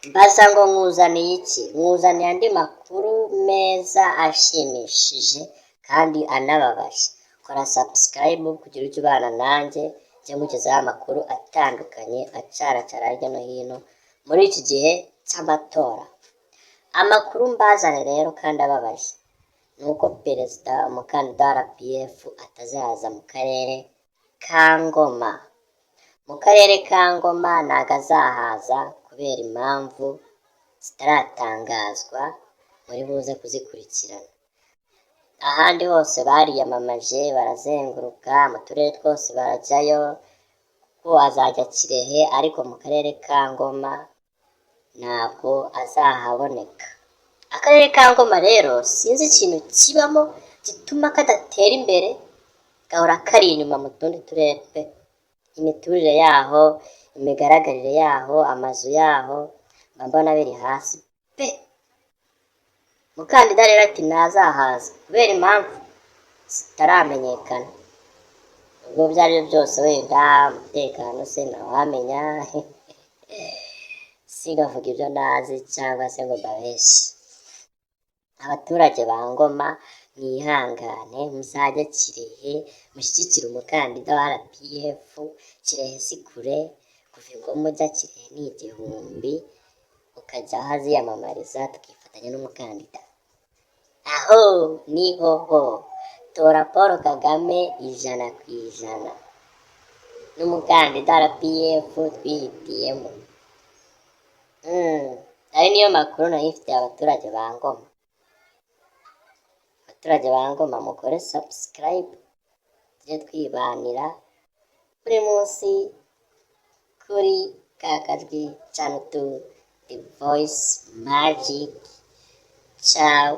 mbaza ngo nkuzaniye iki? Nkuzaniye andi makuru meza ashimishije kandi anababaje. Kora subscribe kugira icyo ubana nanjye cyo mugezaho amakuru atandukanye acaracara hirya no hino muri iki gihe cy'amatora. Amakuru mbazane rero kandi ababaje nuko perezida umukandida wa RPF atazaza mu karere ka Ngoma. Mu karere ka Ngoma ntago azahaza kubera impamvu zitaratangazwa, muri buze kuzikurikirana. Ahandi hose bariyamamaje barazenguruka, mu turere twose barajyayo ko azajya Kirehe, ariko mu karere ka Ngoma ntabwo azahaboneka. Akarere ka Ngoma rero sinzi ikintu kibamo gituma kadatera imbere, gahora kari inyuma mu tundi turere pe. Imiturire yaho, imigaragarire yaho, amazu yaho mbona biri hasi pe. Umukandida rero ati ntazahaza kubera impamvu zitaramenyekana. Ubwo ibyo ari byo byose wenda umutekano se ntawamenya sigavuga ibyo nazi cyangwa se ngo mbabeshye. Abaturage ba Ngoma mwihangane, muzajya Kirehe mushyigikire umukandida wa RPF. Kirehe si kure, kuva Ingoma ujya Kirehe ni 1000, ukajya aho aziyamamariza tukifatanya n'umukandida. Aho niho ho tora Paul Kagame 100% n'umukandida RPF twihitiyemo. Ari niyo makuru nayifitiye abaturage ba Ngoma. Abaturage ba Ngoma mukore subscribe, tujye twibanira buri munsi kuri kakajwi channel The Voice Magic. Ciao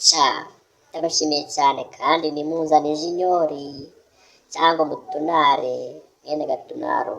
ciao, ndabashimiye cyane kandi nimuzane jinyori cyangwa mutunare mwene gatunaro.